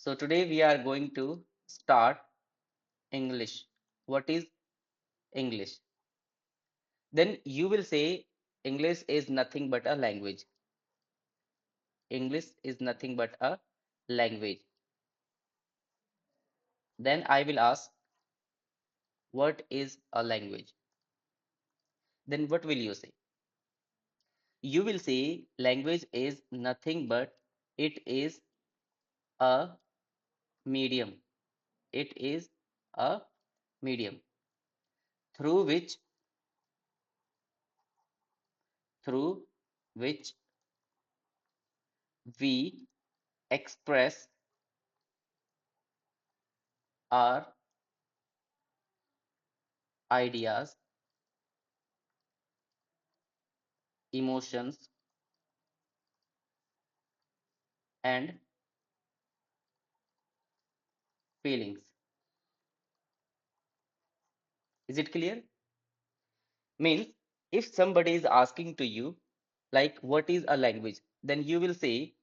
So today we are going to start English. What is English? Then you will say English is nothing but a language. English is nothing but a language. Then I will ask, what is a language? Then what will you say? You will say language is nothing but it is a medium. It is a medium through which through which we express our ideas, emotions, and feelings. Is it clear? Means if somebody is asking to you, like, what is a language? Then you will say,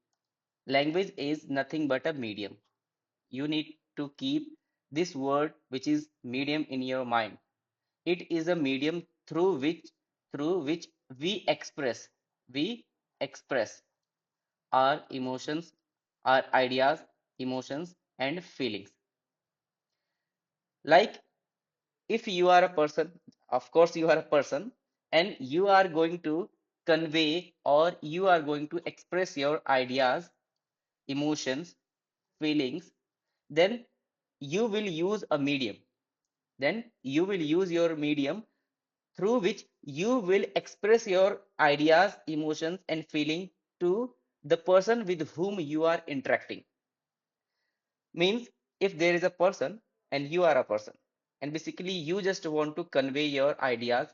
language is nothing but a medium. You need to keep this word, which is medium, in your mind. It is a medium through which we express our emotions, our ideas, emotions, and feelings. Like if you are a person, of course you are a person, and you are going to convey or you are going to express your ideas, emotions, feelings, then you will use a medium. Then you will use your medium through which you will express your ideas, emotions, and feeling to the person with whom you are interacting. Means if there is a person and you are a person, and basically you just want to convey your ideas,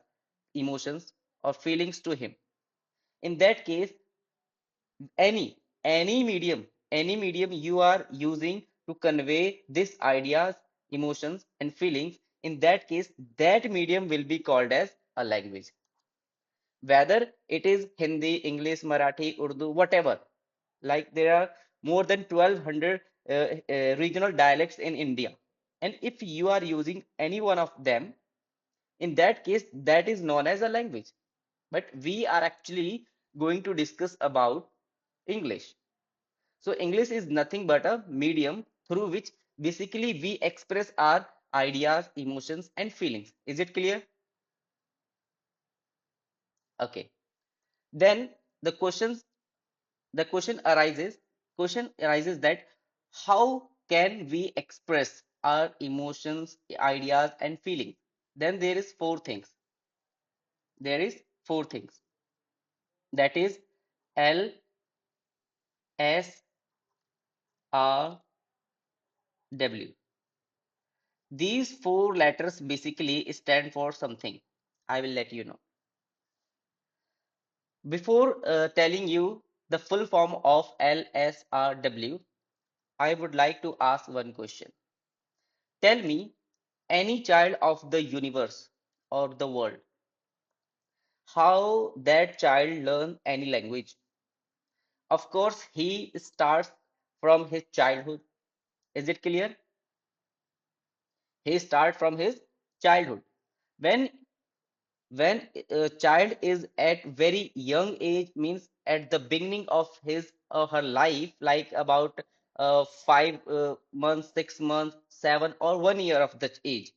emotions, or feelings to him. In that case, any medium you are using to convey these ideas, emotions, and feelings, in that case, that medium will be called as a language. Whether it is Hindi, English, Marathi, Urdu, whatever. Like there are more than 1200 regional dialects in India. And if you are using any one of them, in that case, that is known as a language. But we are actually going to discuss about English. So English is nothing but a medium through which basically we express our ideas, emotions, and feelings. Is it clear? Okay. Then the questions the question arises that how can we express our emotions, ideas, and feelings? Then there is four things, that is L, S, R, W. These four letters basically stand for something. I will let you know. Before telling you the full form of L, S, R, W, I would like to ask one question. Tell me any child of the universe or the world, how that child learn any language? Of course, he starts from his childhood. Is it clear? He starts from his childhood. When when a child is at very young age, means at the beginning of his or her life, like about 5 months, 6 months, 7 or 1 year of that age.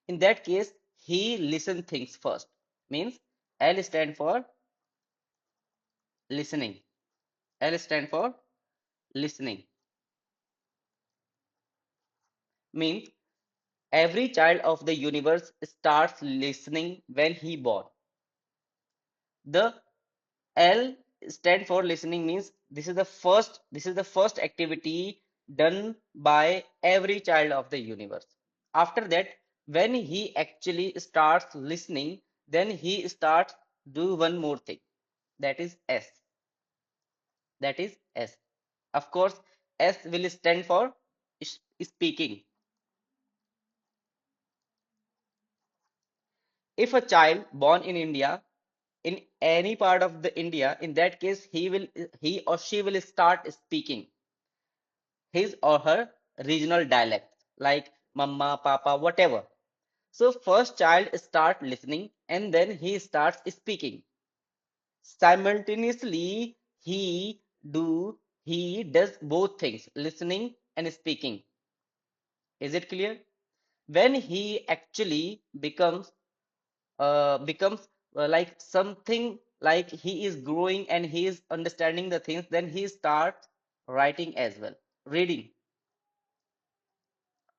In that case, he listen things first. Means L stand for listening. L stand for listening. Means every child of the universe starts listening when he born. The L stand for listening means this is the first activity done by every child of the universe. After that, when he actually starts listening, then he starts do one more thing. That is S. That is S. Of course, S will stand for speaking. If a child born in India, in any part of the India, in that case, he or she will start speaking. his or her regional dialect, like mama, papa, whatever. So first child start listening and then he starts speaking. Simultaneously, he does both things, listening and speaking. Is it clear? When he actually becomes like something like he is growing and he is understanding the things, then he starts writing as well. Reading.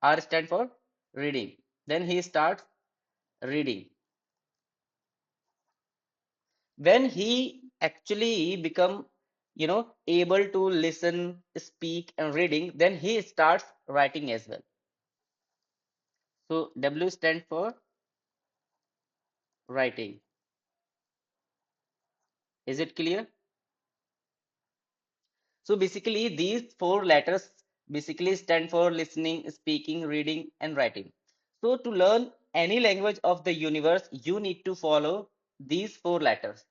R stand for reading. Then he starts reading. When he actually become able to listen, speak and reading, then he starts writing as well. So W stand for writing. Is it clear? So basically, these four letters basically stand for listening, speaking, reading, and writing. So to learn any language of the universe, you need to follow these four letters.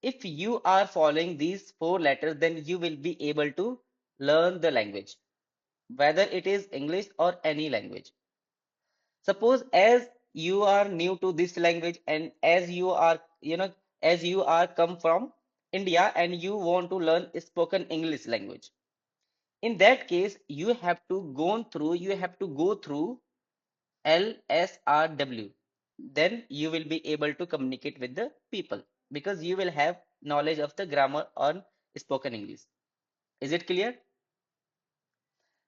If you are following these four letters, then you will be able to learn the language, whether it is English or any language. Suppose as you are new to this language and as you are come from India and you want to learn spoken English language. In that case, you have to go through LSRW. Then you will be able to communicate with the people because you will have knowledge of the grammar on spoken English. Is it clear?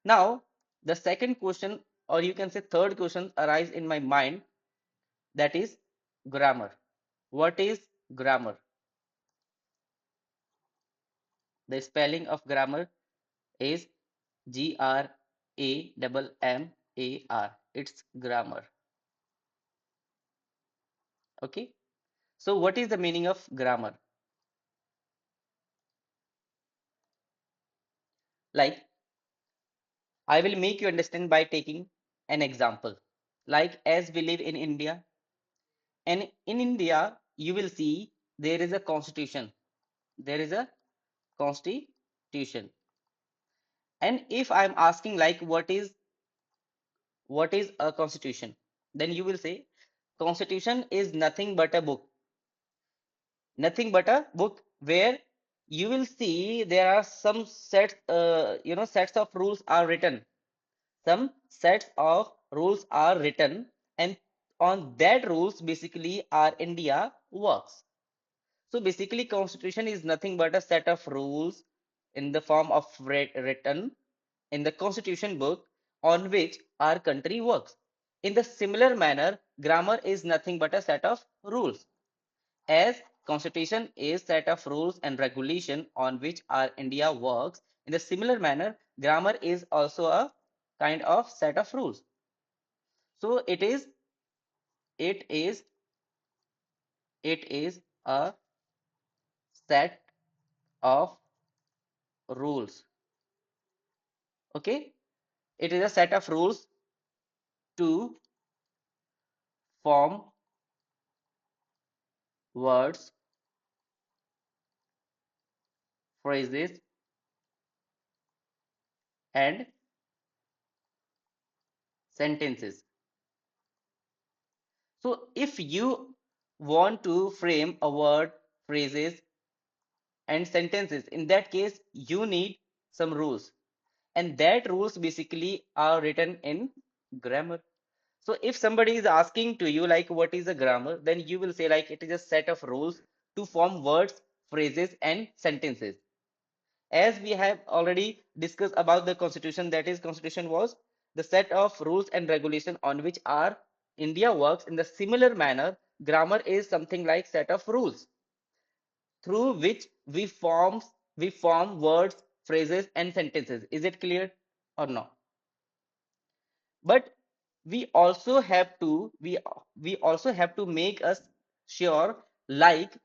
Now, the second question, or you can say third question, arise in my mind, that is grammar. What is grammar? The spelling of grammar is Grammar. It's grammar. Okay. So what is the meaning of grammar? Like, I will make you understand by taking an example. Like, as we live in India, and in India, you will see there is a constitution. There is a constitution. And if I'm asking like what is a constitution, then you will say constitution is nothing but a book. Nothing but a book where you will see there are some sets of rules are written. Some sets of rules are written, and on that rules basically our India works. So basically constitution is nothing but a set of rules in the form of written in the constitution book on which our country works. In the similar manner, grammar is nothing but a set of rules. As constitution is set of rules and regulation on which our India works, in the similar manner, grammar is also a kind of set of rules. So it is it is a set of rules. Okay, it is a set of rules to form words, phrases, and sentences. So if you want to frame a word, phrases, and sentences, in that case, you need some rules. And that rules basically are written in grammar. So if somebody is asking to you like what is a grammar, then you will say like it is a set of rules to form words, phrases, and sentences. As we have already discussed about the constitution, that is constitution was the set of rules and regulation on which our India works. In the similar manner, grammar is something like set of rules through which we form words, phrases, and sentences. Is it clear or not? But we also have to make us sure, like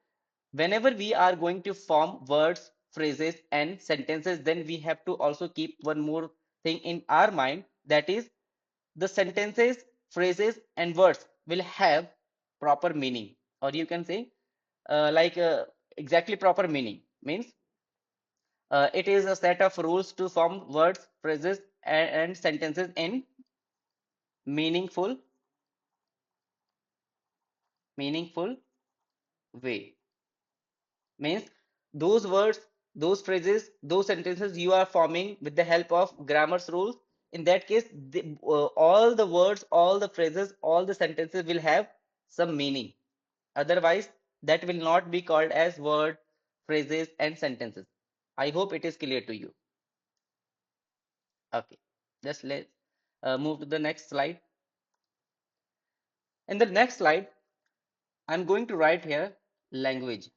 whenever we are going to form words, phrases, and sentences, then we have to also keep one more thing in our mind, that is the sentences, phrases, and words will have proper meaning, or you can say like exactly proper meaning means It is a set of rules to form words, phrases, and sentences in meaningful, meaningful way. Means those words, those phrases, those sentences you are forming with the help of grammar's rules. In that case, all the words, all the phrases, all the sentences will have some meaning. Otherwise, that will not be called as word, phrases, and sentences. I hope it is clear to you. Okay, just let's move to the next slide. In the next slide, I'm going to write here language.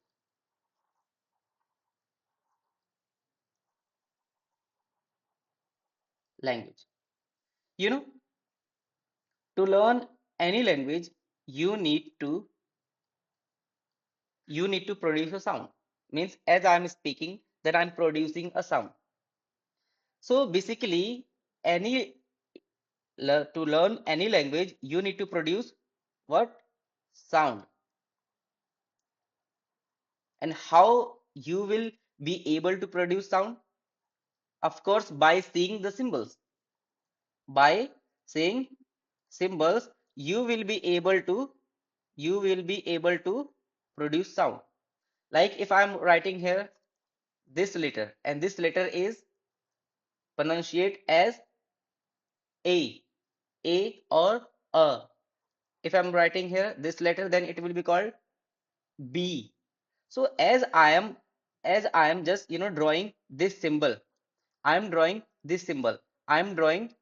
Language. You know, to learn any language, you need to produce a sound. Means as I'm speaking, that I'm producing a sound. So basically, any to learn any language, you need to produce what? Sound. And how you will be able to produce sound? Of course, by seeing the symbols. By seeing symbols, you will be able to produce sound. Like if I'm writing here this letter, and this letter is pronunciate as A or A. If I'm writing here this letter, then it will be called B. So as I am just drawing this symbol, I am drawing this symbol, I am drawing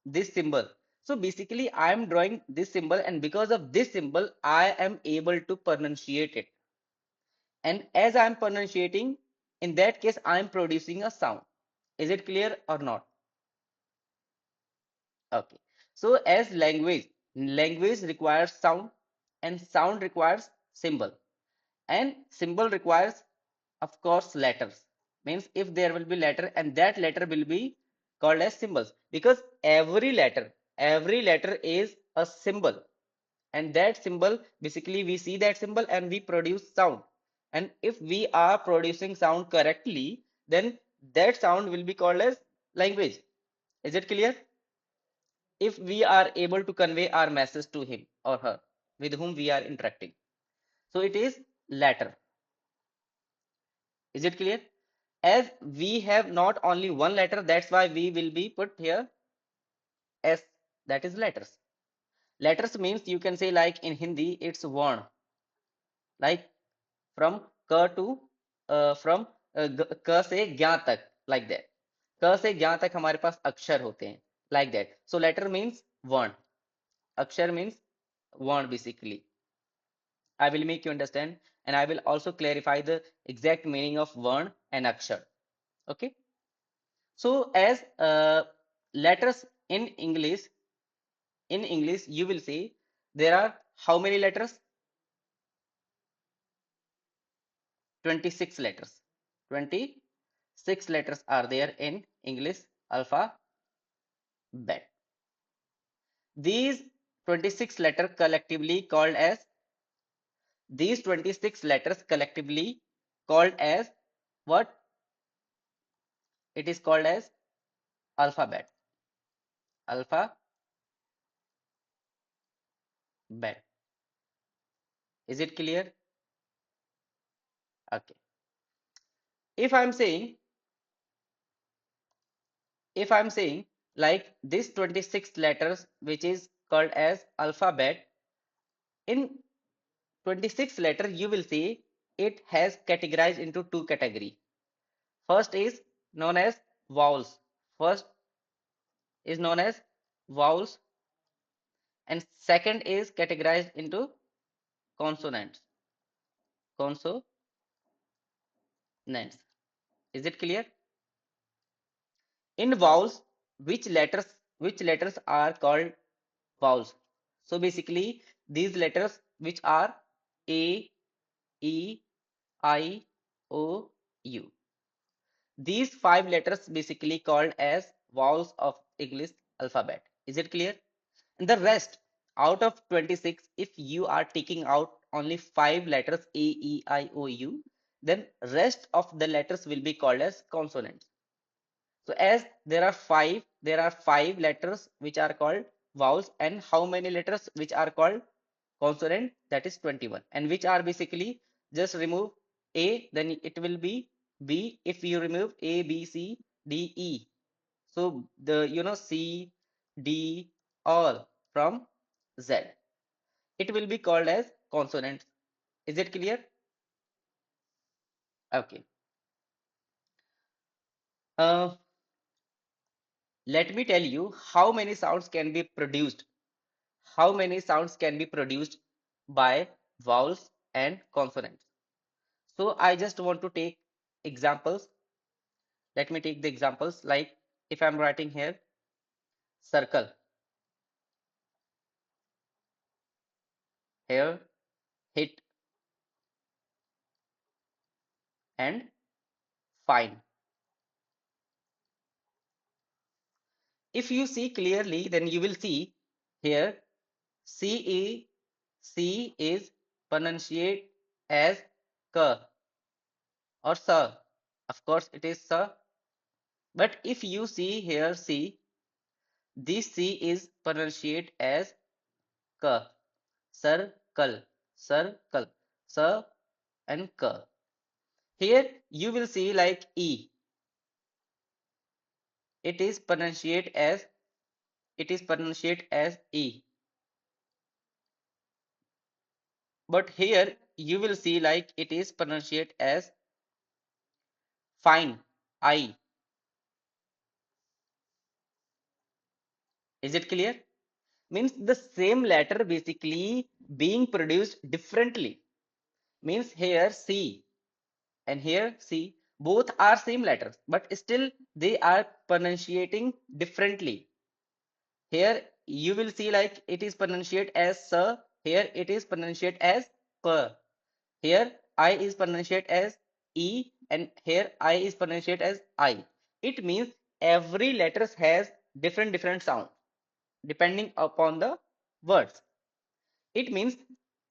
this symbol. So basically I am drawing this symbol, and because of this symbol I am able to pronunciate it. And as I am pronunciating, in that case I am producing a sound. Is it clear or not? Okay. So as language requires sound, and sound requires symbol, and symbol requires, of course, letters. Means if there will be letter, and that letter will be called as symbols, because every letter is a symbol, and that symbol, basically we see that symbol and we produce sound. And if we are producing sound correctly, then that sound will be called as language. Is it clear? If we are able to convey our message to him or her with whom we are interacting. So it is letter. Is it clear? As we have not only one letter, that's why we will be put here S, that is letters. Letters means you can say like in Hindi, it's one. Like from K to from K से ज्ञ तक, like that. K से ज्ञ तक हमारे पास अक्षर होते हैं, like that. So letter means one. Akshar means one basically. I will make you understand, and I will also clarify the exact meaning of word and akshar. Okay. So as letters in English, you will see there are how many letters? 26 letters. 26 letters are there in English alphabet. These 26 letters collectively called as these 26 letters collectively called as what? It is called as alphabet. Alphabet. Is it clear? Okay. If I'm saying, if I'm saying like this 26 letters, which is called as alphabet, in 26 letter, you will see it has categorized into two category. First is known as vowels. First is known as vowels, and second is categorized into consonants. Consonants. Is it clear? In vowels, which letters are called vowels? So basically, these letters which are A, E, I, O, U. These five letters basically called as vowels of English alphabet. Is it clear? And the rest, out of 26, if you are taking out only five letters A, E, I, O, U, then rest of the letters will be called as consonants. So as there are five letters which are called vowels, and how many letters which are called consonant? That is 21, and which are basically, just remove A, then it will be B. If you remove A, B, C, D, E, so the C, D, all from Z, it will be called as consonants. Is it clear? Okay. Uh, Let me tell you how many sounds can be produced. How many sounds can be produced by vowels and consonants? So I just want to take examples. Let me take the examples, like if I'm writing here circle, here hit, and fine. If you see clearly, then you will see here C is pronunciated as k or sa. Of course, it is sa. But if you see here C, this C is pronunciated as k. Circle, circle, sa and k. Here you will see like E. It is pronunciated as E. But here you will see like it is pronunciated as fine. I. Is it clear? Means the same letter basically being produced differently. Means here C and here C, both are same letters, but still they are pronunciating differently. Here you will see like it is pronunciated as S, here it is pronunciated as P. Here I is pronunciated as E, and here I is pronunciated as I. It means every letters has different sound depending upon the words. It means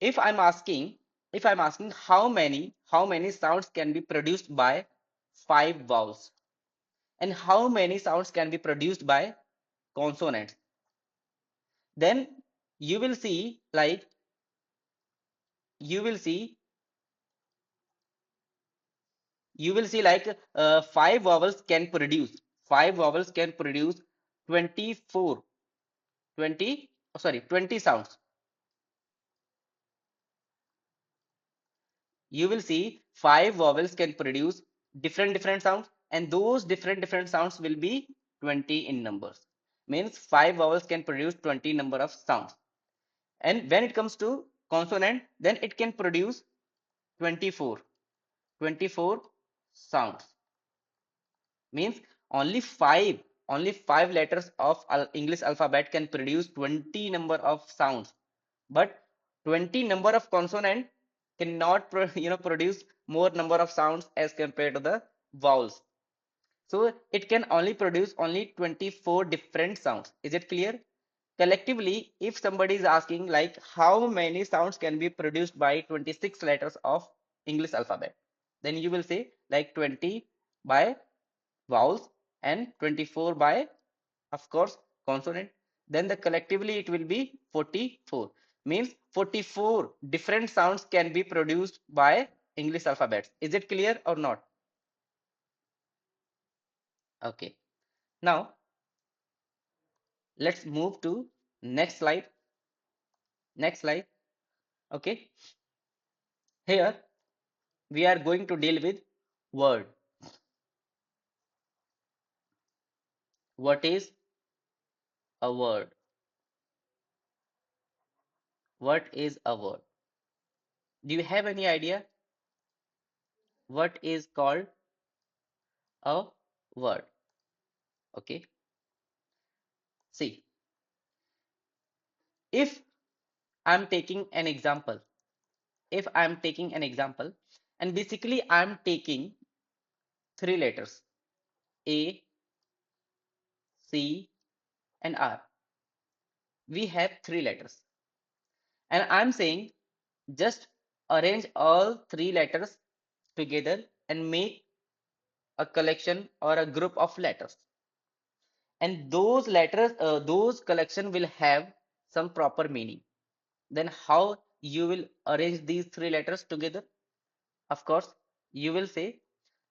if I'm asking how many sounds can be produced by five vowels, and how many sounds can be produced by consonants, then you will see like you will see five vowels can produce 24 20 sorry 20 sounds. You will see five vowels can produce different sounds, and those different sounds will be 20 in numbers. Means five vowels can produce 20 number of sounds. And when it comes to consonant, then it can produce 24 24 sounds. Means only five letters of English alphabet can produce 20 number of sounds, but 20 number of consonant cannot produce more number of sounds as compared to the vowels. So it can only produce only 24 different sounds. Is it clear? Collectively, if somebody is asking like how many sounds can be produced by 26 letters of English alphabet, then you will say like 20 by vowels and 24 by, of course, consonant. Then the collectively it will be 44. Means 44 different sounds can be produced by English alphabets. Is it clear or not? Okay. Now let's move to next slide. Next slide. Okay. Here we are going to deal with word. What is a word? What is a word? Do you have any idea what is called a word? Okay. See, if I'm taking an example, if I'm taking an example, and basically I'm taking three letters A, C, and R. We have three letters, and I'm saying just arrange all three letters together and make a collection or a group of letters. And those letters, those collection will have some proper meaning. Then how you will arrange these three letters together? Of course, you will say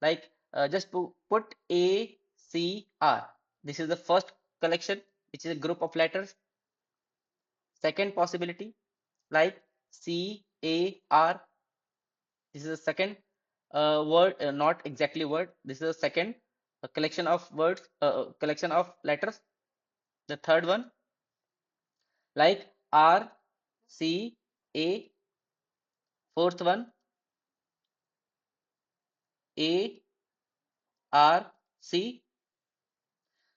like just put A, C, R. This is the first collection, which is a group of letters. Second possibility, like C, A, R. This is the second word, not exactly word. This is the second collection of words, collection of letters. The third one, like R, C, A. Fourth one, A, R, C.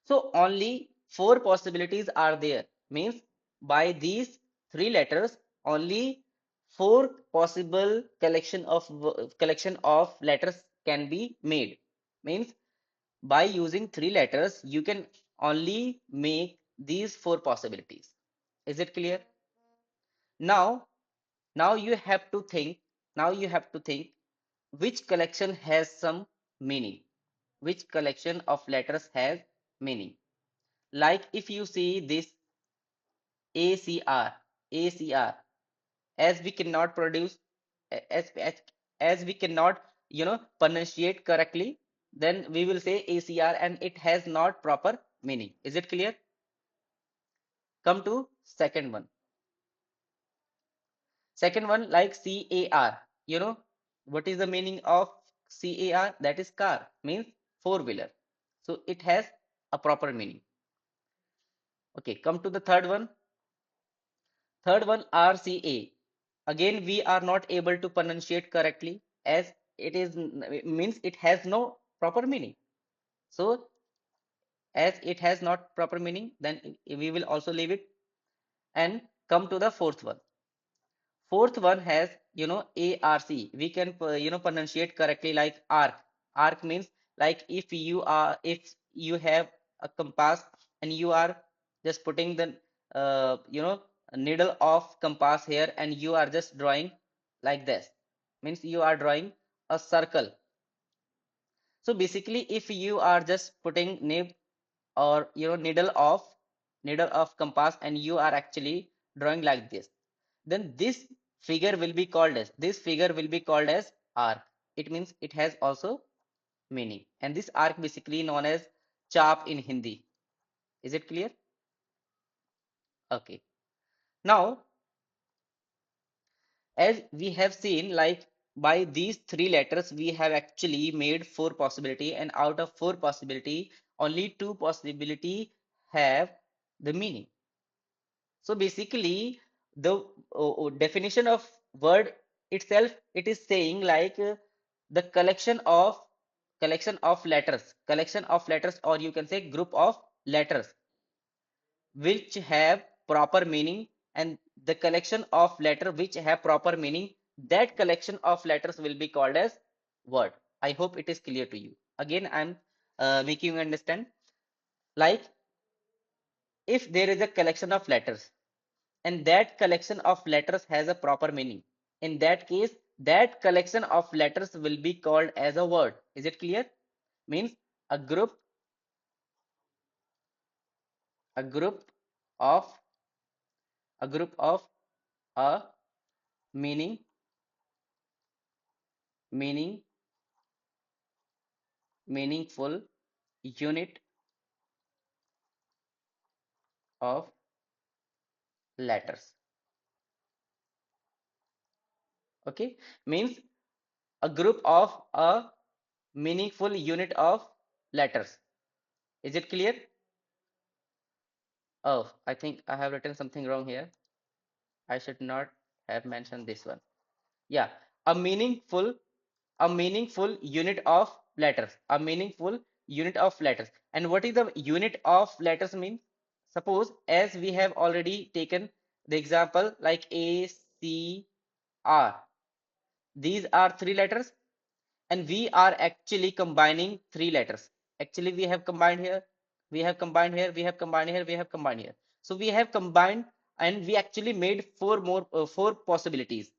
So only four possibilities are there. Means by these three letters, only four possible collection of letters can be made. Means by using three letters, you can only make these four possibilities. Is it clear? Now, now you have to think. Now you have to think which collection has some meaning. Which collection of letters has meaning? Like if you see this ACR, ACR, as we cannot produce, as we cannot, pronunciate correctly, then we will say ACR and it has not proper meaning. Is it clear? Come to second one. Second one, like CAR. You know what is the meaning of CAR? That is car, means four-wheeler. So it has a proper meaning. Okay, come to the third one. Third one, RCA. Again, we are not able to pronunciate correctly as it means it has no proper meaning. So as it has not proper meaning, then we will also leave it and come to the fourth one. Fourth one has, ARC. We can, pronunciate correctly like arc. Arc means like if you have a compass and you are just putting the, needle of compass here and you are just drawing like this. Means you are drawing a circle. So basically, if you are just putting nib or needle of compass and you are actually drawing like this, then this figure will be called as arc. It means it has also meaning, and this arc basically known as chap in Hindi. Is it clear? Okay. Now, as we have seen, like by these three letters we have actually made four possibility, and out of four possibility only two possibility have the meaning. So basically, the definition of word itself, it is saying like the collection of letters, or you can say group of letters which have proper meaning, and the collection of letter which have proper meaning, that collection of letters will be called as word. I hope it is clear to you. Again, I'm making you understand. Like if there is a collection of letters and that collection of letters has a proper meaning, in that case that collection of letters will be called as a word. Is it clear? Means a group of a meaning meaning meaningful unit of letters. Okay, means a group of a meaningful unit of letters. Is it clear? Oh, I think I have written something wrong here. I should not have mentioned this one. Yeah, a meaningful unit of letters. A meaningful unit of letters. And what is the unit of letters mean? Suppose as we have already taken the example like A, C, R. These are three letters and we are actually combining three letters. Actually, we have combined here, we have combined here, we have combined here, we have combined here. So we have combined and we actually made four possibilities.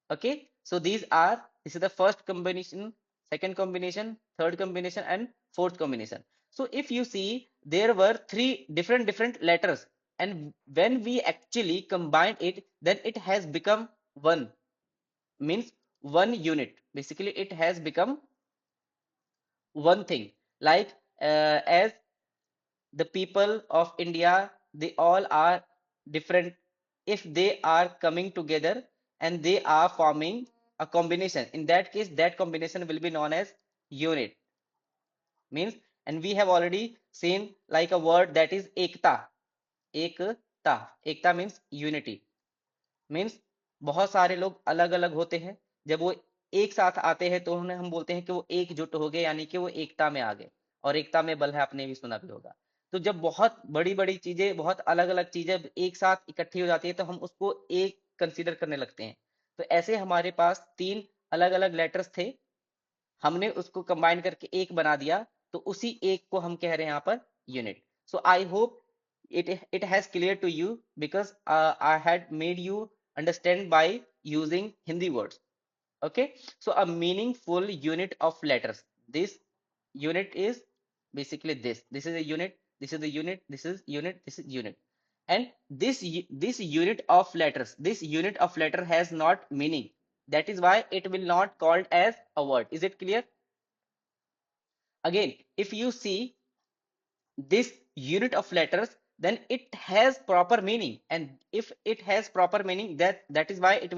Okay, so these are this is the first combination, second combination, third combination, and fourth combination. So if you see, there were three different letters, and when we actually combine it, then it has become one, means one unit. Basically, it has become one thing. Like as the people of India, they all are different. If they are coming together and they are forming a combination, in that case, that combination will be known as unit. Means, and we have already seen like a word that is ekta. Ekta. Ekta means unity. Means बहुत सारे लोग अलग अलग होते हैं, जब वो एक साथ आते हैं तो उन्हें हम बोलते हैं कि वो एकजुट हो गए, यानी कि वो एकता में आ गए। और एकता में बल है, आपने भी सुना भी होगा। तो जब बहुत बड़ी बड़ी चीजें, बहुत अलग अलग चीजें एक साथ इकट्ठी हो जाती है तो हम उसको एक कंसीडर करने लगते हैं। तो ऐसे हमारे पास तीन अलग अलग लेटर्स थे, हमने उसको कंबाइन करके एक बना दिया, तो उसी एक को हम कह रहे हैं यहाँ per unit. So I hope it has clear to you, because I had made you understand by using Hindi words. Okay, so a meaningful unit of letters, this unit is basically this is a unit, this is the unit, this is unit, this is unit. And this unit of letters, this unit of letter has not meaning, that is why it will not called as a word. Is it clear? Again, if you see this unit of letters, then it has proper meaning, and if it has proper meaning, that is why it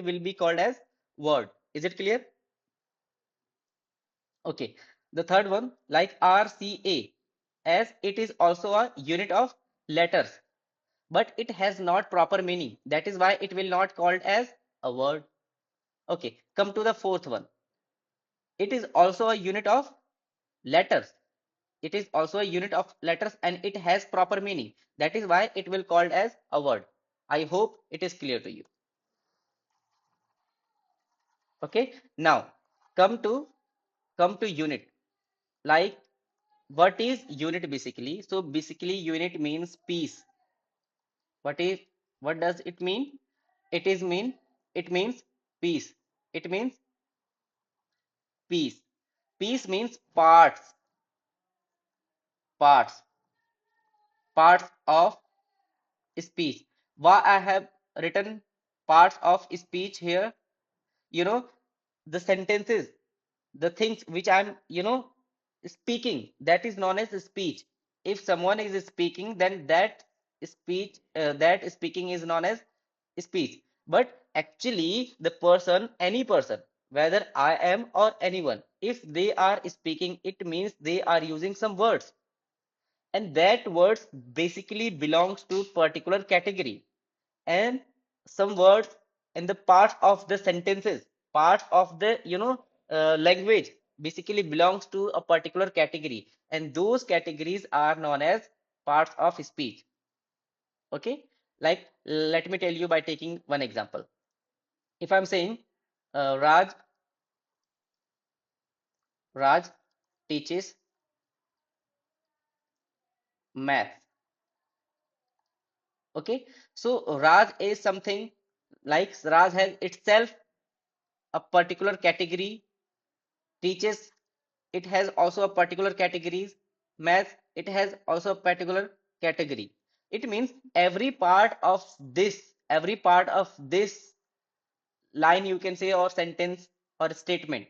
will be called as word. Is it clear? Okay, the third one, like RCA, as it is also a unit of letters, but it has not proper meaning, that is why it will not called as a word. Okay, come to the fourth one. It is also a unit of letters, it is also a unit of letters, and it has proper meaning, that is why it will called as a word. I hope it is clear to you. Okay, now come to unit. Like, what is unit basically? So basically unit means piece. What does it mean? It means piece. It means piece. Piece means parts parts of speech. Why I have written parts of speech here? You know, the sentences, the things which I'm, speaking, that is known as speech. If someone is speaking, then that speaking is known as speech. But actually, the person, any person, whether I am or anyone, if they are speaking, it means they are using some words, and that words basically belongs to particular category. And some words in the parts of the sentences, parts of the language basically belongs to a particular category, and those categories are known as parts of speech. Okay, like, let me tell you by taking one example. If I'm saying Raj teaches math. Okay, so Raj is something, like Raj has itself a particular category. Teaches, it has also a particular categories. Math, it has also a particular category. It means every part of this line, you can say, or sentence or statement,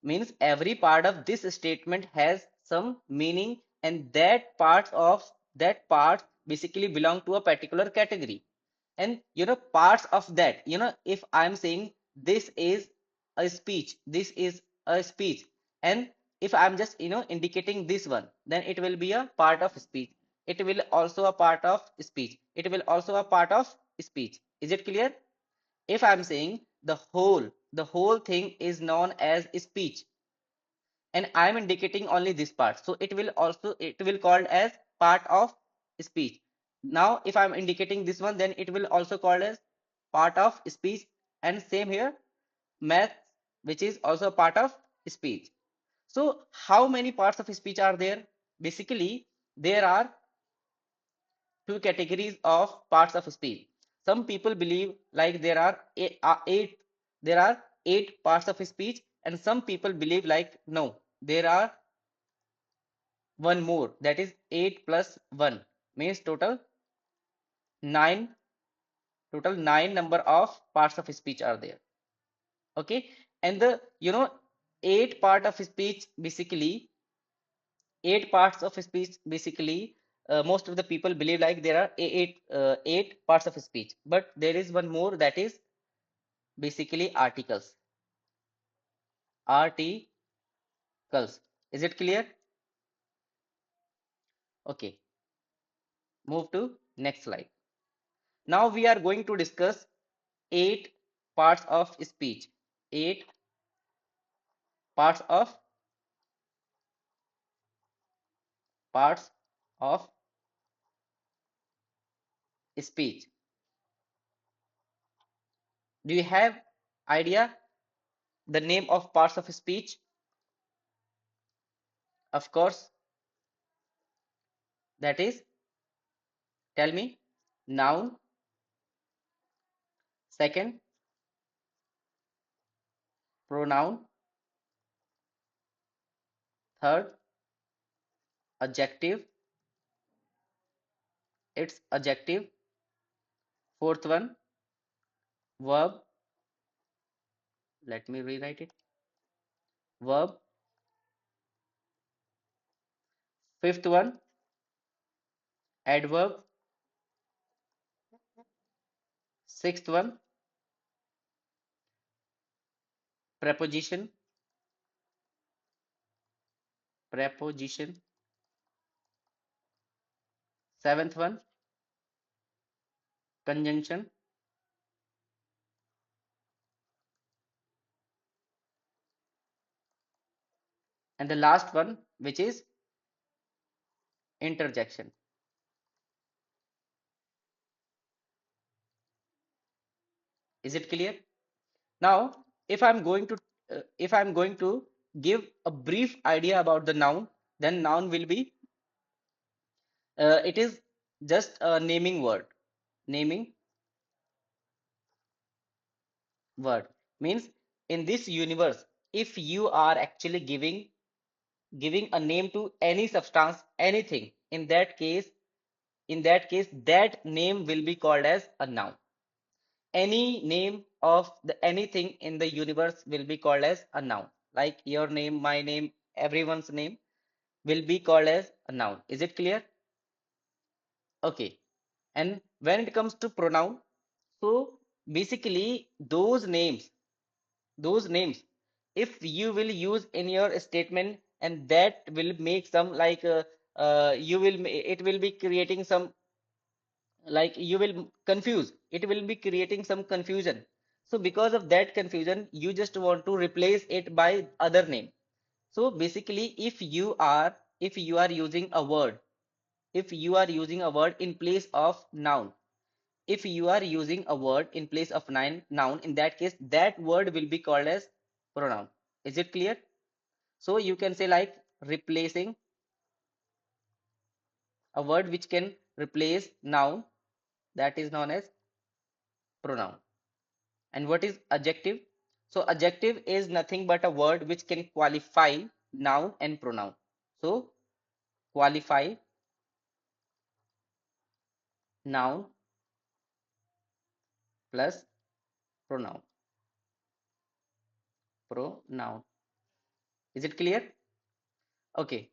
means every part of this statement has some meaning, and that part basically belong to a particular category. And parts of that, if I'm saying this is a speech, this is a speech, and if I'm just indicating this one, then it will be a part of speech. It will also a part of speech, it will also a part of speech. Is it clear? If I'm saying the whole thing is known as speech, and I'm indicating only this part, so it will called as part of speech. Now if I'm indicating this one, then it will also called as part of speech. And same here, math, which is also part of speech. So how many parts of speech are there? Basically, there are two categories of parts of speech. Some people believe like there are eight, there are 8 parts of speech, and some people believe like no, there are one more, that is 8 plus 1 means total 9, total 9 number of parts of speech are there. Okay, and the 8 part of speech basically, 8 parts of speech basically, most of the people believe like there are 8 parts of speech, but there is one more, that is basically articles. Articles. Is it clear? Okay, move to next slide. Now we are going to discuss 8 parts of speech. 8 parts of parts of speech. Do you have idea the name of parts of speech? Of course, that is, tell me. Noun, second, pronoun, third, adjective, its adjective, fourth one, verb, let me rewrite it, verb, fifth one, adverb, sixth one, preposition, preposition, seventh one, conjunction, and the last one, which is interjection. Is it clear? Now, if I'm going to give a brief idea about the noun, then noun will be it is just a naming word. Naming word means in this universe, if you are actually giving a name to any substance, anything, in that case, that name will be called as a noun. Any name of the anything in the universe will be called as a noun. Like your name, my name, everyone's name will be called as a noun. Is it clear? Okay. And when it comes to pronoun, so basically those names, if you will use in your statement, and that will make some like it will be creating some, like you will confuse, it will be creating some confusion. So because of that confusion, you just want to replace it by other name. So basically, if you are using a word, if you are using a word in place of noun, if you are using a word in place of noun, in that case, that word will be called as pronoun. Is it clear? So you can say like replacing a word which can replace noun, that is known as pronoun. And what is adjective? So adjective is nothing but a word which can qualify noun and pronoun. So qualify noun plus pronoun. Pronoun. Is it clear? Okay.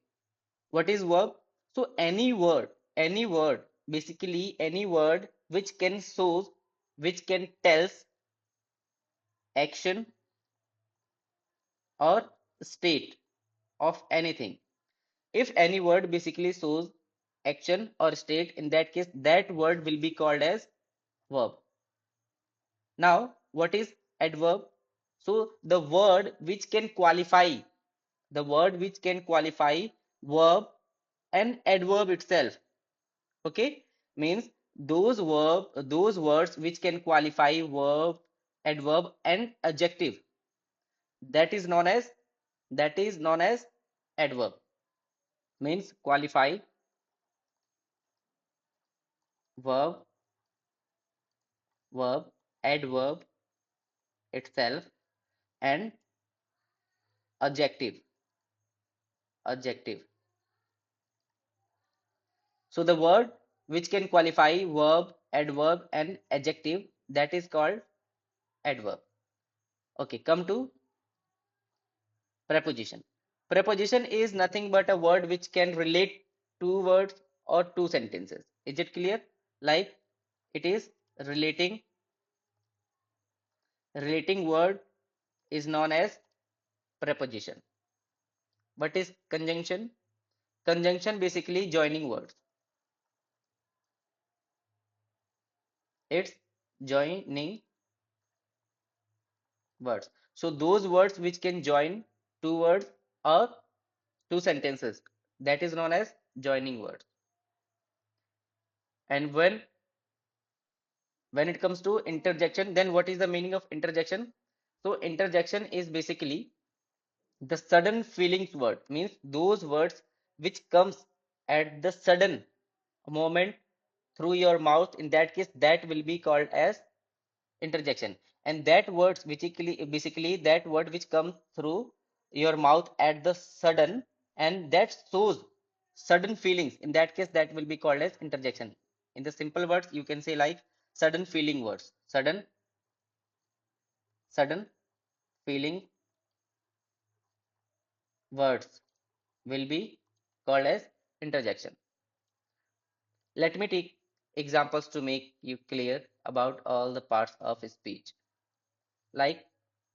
What is verb? So any word, basically any word which can shows, which can tells action or state of anything. If any word basically shows action or state, in that case, that word will be called as verb. Now, what is adverb? So the word which can qualify verb and adverb itself. Okay, means those words which can qualify verb, adverb, and adjective. That is known as adverb. Means qualify verb, adverb itself, and adjective. Adjective. So the word which can qualify verb, adverb, and adjective, that is called adverb. Okay, come to preposition. Preposition is nothing but a word which can relate two words or two sentences. Is it clear? Like it is relating, relating word is known as preposition. What is conjunction? Conjunction basically joining words. It's joining words. So those words which can join two words or two sentences, that is known as joining words. And when it comes to interjection, then what is the meaning of interjection? So interjection is basically the sudden feelings word, means those words which comes at the sudden moment through your mouth. In that case, that will be called as interjection. And that words basically that word which comes through your mouth at the sudden, and that shows sudden feelings, in that case that will be called as interjection. In the simple words you can say like sudden feeling words, sudden feeling words will be called as interjection. Let me take examples to make you clear about all the parts of speech. Like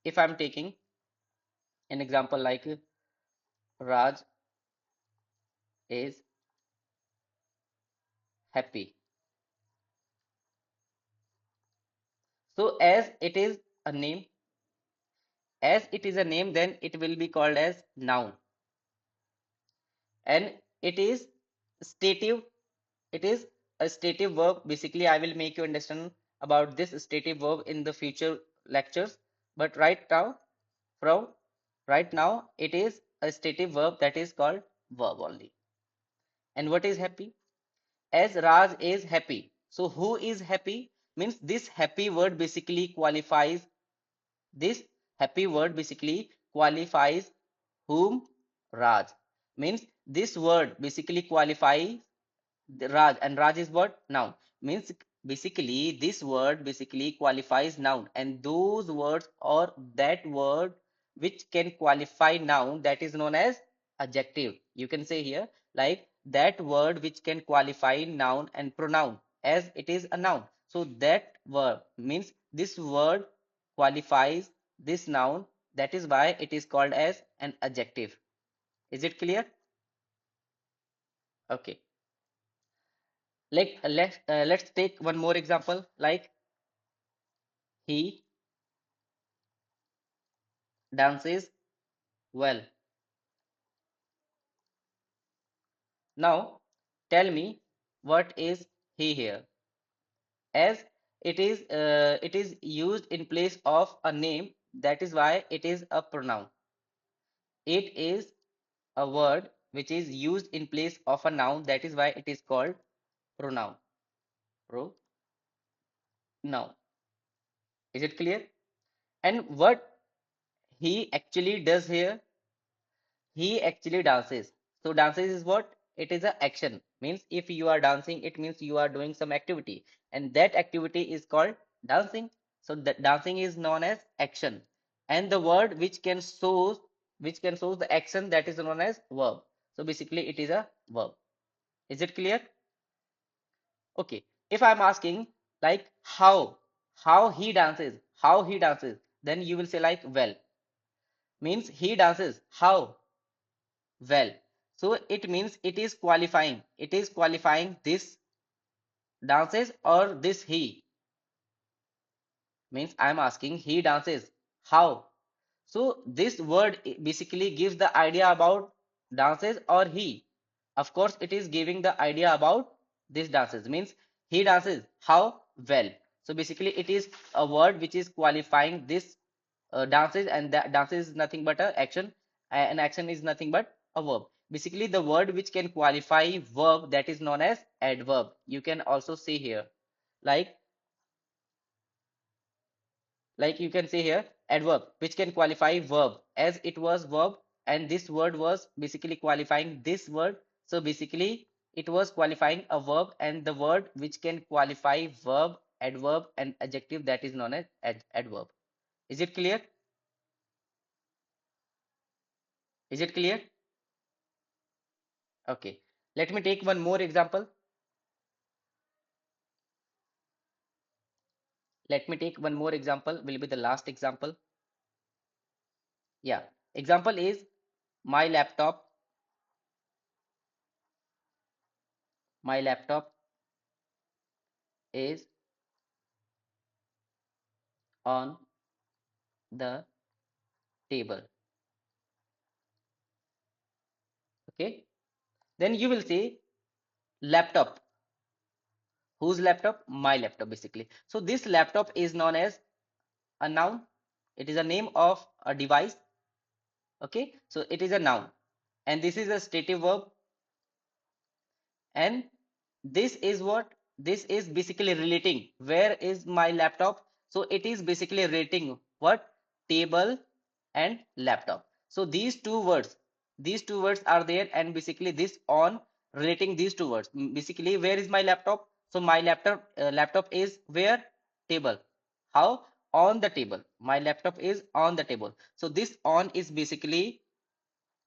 if I'm taking an example like Raj is happy. So as it is a name, then it will be called as noun. And it is stative, it is a stative verb. Basically, I will make you understand about this stative verb in the future lectures. But from right now, it is a stative verb that is called verb only. And what is happy? As Raj is happy. So who is happy? Means this happy word basically qualifies this happy word basically qualifies whom? Raj. Means this word basically qualifies the Raj, and Raj is what? Noun. Means basically this word basically qualifies noun, and those words or that word which can qualify noun, that is known as adjective. You can say here like that word which can qualify noun and pronoun as it is a noun. So that verb means this word qualifies this noun, that is why it is called as an adjective. Is it clear? Okay. Like let's take one more example like he dances well. Now tell me what is he here? As it is used in place of a name, that is why it is a pronoun. It is a word which is used in place of a noun, that is why it is called pronoun. Pronoun. Is it clear? And what he actually does here? He actually dances. So dances is what? It is a action. Means if you are dancing, it means you are doing some activity, and that activity is called dancing. So that dancing is known as action, and the word which can show the action, that is known as verb. So basically, it is a verb. Is it clear? Okay. If I'm asking like how he dances, then you will say like well. Means he dances how? Well. So it means it is qualifying this dances or this he. Means I'm asking he dances how. So this word basically gives the idea about dances or he. Of course, it is giving the idea about this dances. Means he dances how? Well. So basically it is a word which is qualifying this dances, and that dances is nothing but a action, and action is nothing but a verb. Basically the word which can qualify verb, that is known as adverb. You can also see here like you can say here adverb which can qualify verb, as it was verb and this word was basically qualifying this word. So basically it was qualifying a verb, and the word which can qualify verb, adverb and adjective, that is known as adverb. Is it clear? Is it clear? Okay. Let me take one more example. Let me take one more example, will be the last example. Yeah. Example is my laptop, my laptop is on the table. Okay. Then you will say laptop. Whose laptop? My laptop basically. So this laptop is known as a noun. It is a name of a device. Okay. So it is a noun. And this is a stative verb. And this is what? This is basically relating. Where is my laptop? So it is basically relating what? Table and laptop. So these two words are there, and basically this on relating these two words. Basically, where is my laptop? So my laptop is where? Table. How? On the table. My laptop is on the table. So this on is basically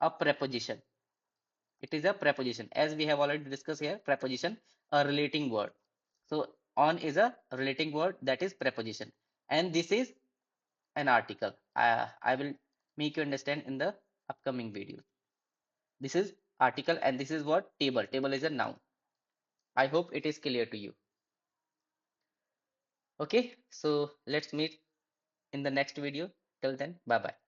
a preposition. It is a preposition, as we have already discussed here. Preposition, a relating word. So on is a relating word, that is preposition, and this is an article. I will make you understand in the upcoming video. This is article, and this is what? Table. Table is a noun. I hope it is clear to you. Okay, so let's meet in the next video. Till then, bye bye.